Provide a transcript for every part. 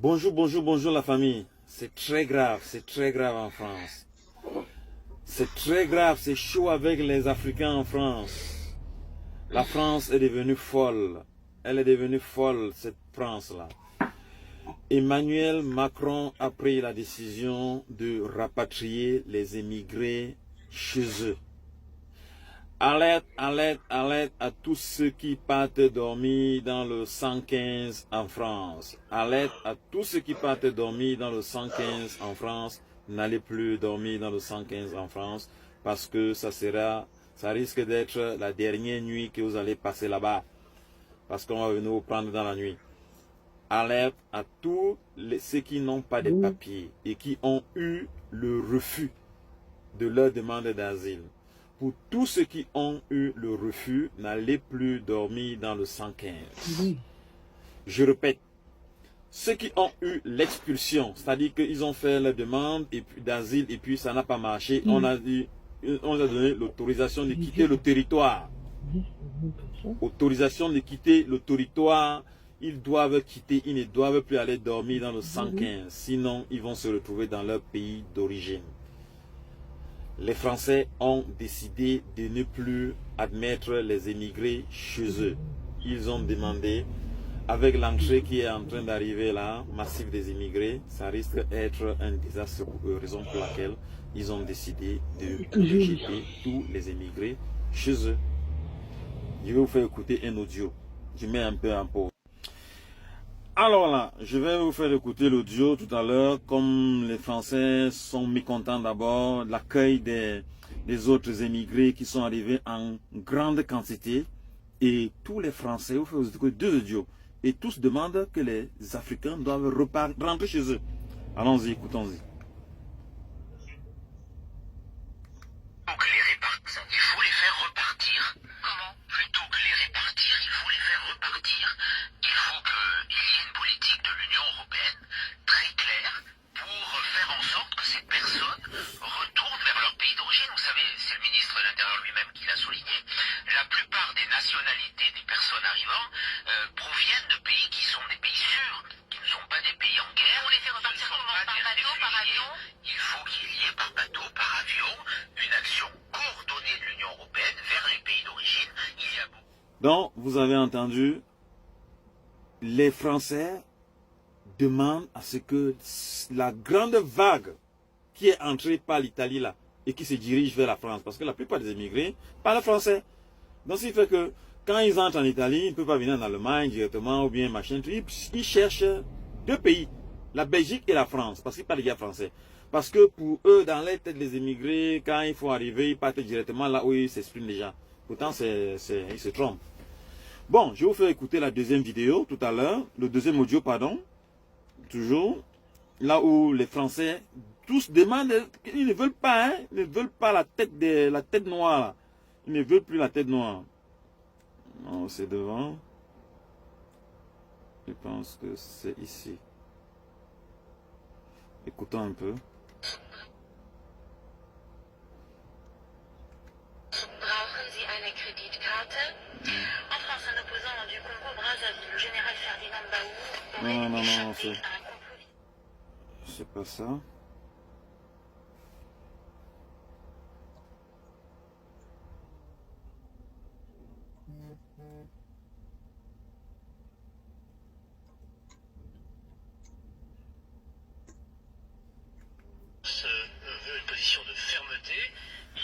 Bonjour, bonjour, bonjour la famille. C'est très grave en France. C'est très grave, c'est chaud avec les Africains en France. La France est devenue folle. Elle est devenue folle, cette France-là. Emmanuel Macron a pris la décision de rapatrier les émigrés chez eux. Alerte, alerte, alerte à tous ceux qui partent dormir dans le 115 en France. Alerte à tous ceux qui partent dormir dans le 115 en France. N'allez plus dormir dans le 115 en France parce que ça risque d'être la dernière nuit que vous allez passer là-bas. Parce qu'on va venir vous prendre dans la nuit. Alerte à tous ceux qui n'ont pas de papiers et qui ont eu le refus de leur demande d'asile. Pour tous ceux qui ont eu le refus, n'allez plus dormir dans le 115. Je répète, ceux qui ont eu l'expulsion, c'est-à-dire qu'ils ont fait la demande d'asile et puis ça n'a pas marché, on a donné l'autorisation de quitter le territoire. Autorisation de quitter le territoire, ils doivent quitter, ils ne doivent plus aller dormir dans le 115, sinon ils vont se retrouver dans leur pays d'origine. Les Français ont décidé de ne plus admettre les émigrés chez eux. Ils ont demandé, avec l'entrée qui est en train d'arriver là, massif des immigrés, ça risque d'être un désastre pour eux, raison pour laquelle ils ont décidé de rejeter tous les émigrés chez eux. Je vais vous faire écouter un audio. Je mets un peu en pause. Alors là, je vais vous faire écouter l'audio tout à l'heure, comme les Français sont mécontents d'abord de l'accueil des autres émigrés qui sont arrivés en grande quantité. Et tous les Français, vous faites écouter deux audios, et tous demandent que les Africains doivent rentrer chez eux. Allons-y, écoutons-y. Il faut les faire repartir. Comment? Plutôt que les répartir, il faut les faire repartir. Il faut qu'il y ait une politique de l'Union européenne très claire pour faire en sorte que ces personnes retournent vers leur pays d'origine. Vous savez, c'est le ministre de l'Intérieur lui-même qui l'a souligné. La plupart des nationalités des personnes arrivant proviennent de pays qui sont des pays sûrs, qui ne sont pas des pays en guerre. Vous les faire repartir comment? Par bateau, par avion? Il faut qu'il y ait par bateau, par avion, une action coordonnée de l'Union européenne vers les pays d'origine. Il y a beaucoup. Donc, vous avez entendu, les Français demandent à ce que la grande vague qui est entrée par l'Italie là, et qui se dirige vers la France, parce que la plupart des immigrés parlent français. Donc, ce qui fait que quand ils entrent en Italie, ils ne peuvent pas venir en Allemagne directement ou bien machin. Ils cherchent deux pays, la Belgique et la France, parce qu'ils parlent déjà français. Parce que pour eux, dans les têtes des immigrés, quand il faut arriver, ils partent directement là où ils s'expriment déjà. Pourtant, ils se trompent. Bon, je vais vous faire écouter la deuxième vidéo tout à l'heure, le deuxième audio, pardon. Toujours, là où les Français, tous demandent, ils ne veulent pas, hein, ils ne veulent pas la tête noire, là. Ils ne veulent plus la tête noire. Non, c'est devant. Je pense que c'est ici. Écoutons un peu. Brauchen Sie eine Kreditkarte? En France, un opposant du Congo-Brazzaville, le général Ferdinand Baou, aurait échappé à un complot. C'est pas ça. Veut une position de fermeté.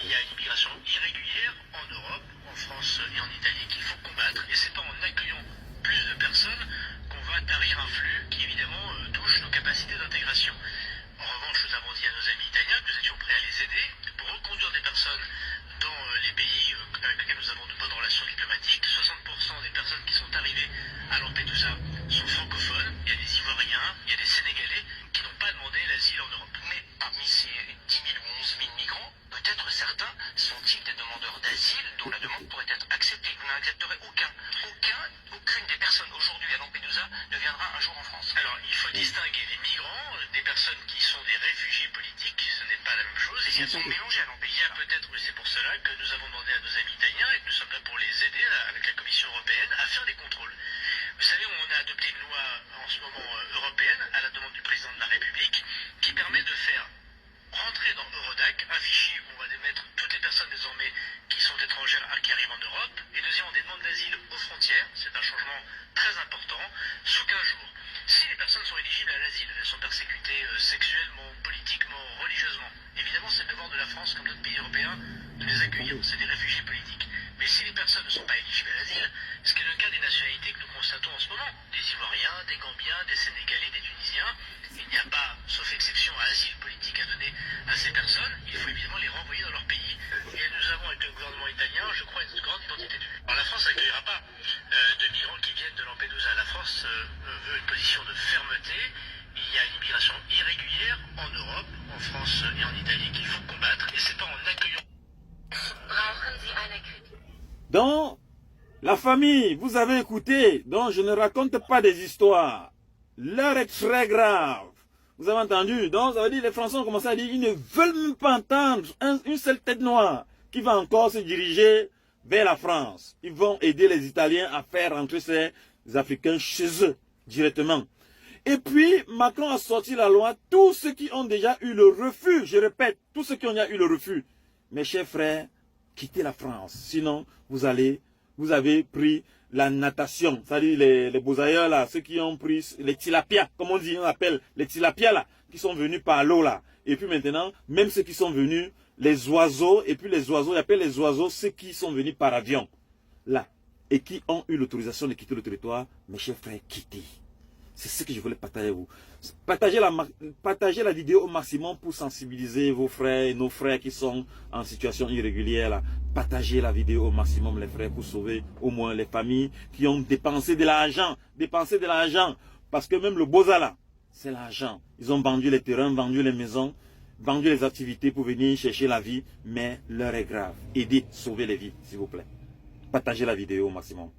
Il y a une migration irrégulière en Europe, en France et en Italie qu'il faut combattre. Et c'est pas en accueillant plus de personnes qu'on va tarir un flux qui évidemment touche nos capacités d'intégration. En revanche, nous avons dit à nos amis italiens que nous étions prêts à les aider pour reconduire des personnes dans les pays avec lesquels nous avons de bonnes relations diplomatiques. 60% des personnes qui sont arrivées à Lampedusa sont francophones. Il y a des Ivoiriens, il y a des Sénégalais qui n'ont pas demandé l'asile en Europe. Mais parmi ces 10 000 ou 11 000 migrants, peut-être certains sont-ils des demandeurs d'asile dont la demande pourrait être acceptée. Vous n'en accepterez aucun. Aucune des personnes aujourd'hui à Lampedusa ne viendra un jour en France. Alors, il faut distinguer les migrants des personnes qui sont des réfugiés politiques. Ce n'est pas la même chose. Et elles sont mélangées à Lampedusa. Il y a peut-être, c'est pour cela que nous avons demandé à nos amis italiens et que nous sommes là pour les aider avec la Commission européenne à faire des contrôles. Vous savez, on a adopté une loi en ce moment européenne à la sous 15 jours. Si les personnes sont éligibles à l'asile, elles sont persécutées sexuellement, politiquement, religieusement, évidemment c'est le devoir de la France, comme d'autres pays européens, de les accueillir, c'est des réfugiés politiques. Mais si les personnes ne sont pas éligibles à l'asile, ce qui est le cas des nationalités que nous constatons en ce moment, des Ivoiriens, des Gambiens, des Sénégalais, des Tunisiens, il n'y a pas, sauf exception, à asile politique à donner à ces personnes, il faut évidemment les renvoyer dans leur pays. Et nous avons avec le gouvernement italien, je crois, une grande identité de vue. Alors la France n'accueillera pas de migrants qui viennent de Lampedusa. La France veut une position de fermeté. Il y a une immigration irrégulière en Europe, en France et en Italie qu'il faut combattre. Et c'est pas en accueillant. Brauchen Sie eine Kredit? Donc, la famille, vous avez écouté, donc je ne raconte pas des histoires. L'heure est très grave. Vous avez entendu? Donc, ça veut dire les Français ont commencé à dire, ils ne veulent même pas entendre une seule tête noire qui va encore se diriger vers la France. Ils vont aider les Italiens à faire rentrer ces Africains chez eux, directement. Et puis, Macron a sorti la loi, tous ceux qui ont déjà eu le refus, je répète, tous ceux qui ont déjà eu le refus, mes chers frères, quittez la France. Sinon, vous avez pris la natation, c'est-à-dire les beaux ailleurs là, ceux qui ont pris les tilapias, comme on dit, on appelle les tilapias là, qui sont venus par l'eau là. Et puis maintenant, même ceux qui sont venus, les oiseaux, et puis les oiseaux, ils appellent les oiseaux ceux qui sont venus par avion, là, et qui ont eu l'autorisation de quitter le territoire, mes chers frères, quittez. C'est ce que je voulais partager avec vous. Partagez la vidéo au maximum pour sensibiliser vos frères et nos frères qui sont en situation irrégulière. Là. Partagez la vidéo au maximum, les frères, pour sauver au moins les familles qui ont dépensé de l'argent. Parce que même le Boza là, c'est l'argent. Ils ont vendu les terrains, vendu les maisons, vendu les activités pour venir chercher la vie. Mais l'heure est grave. Aidez, sauvez les vies, s'il vous plaît. Partagez la vidéo au maximum.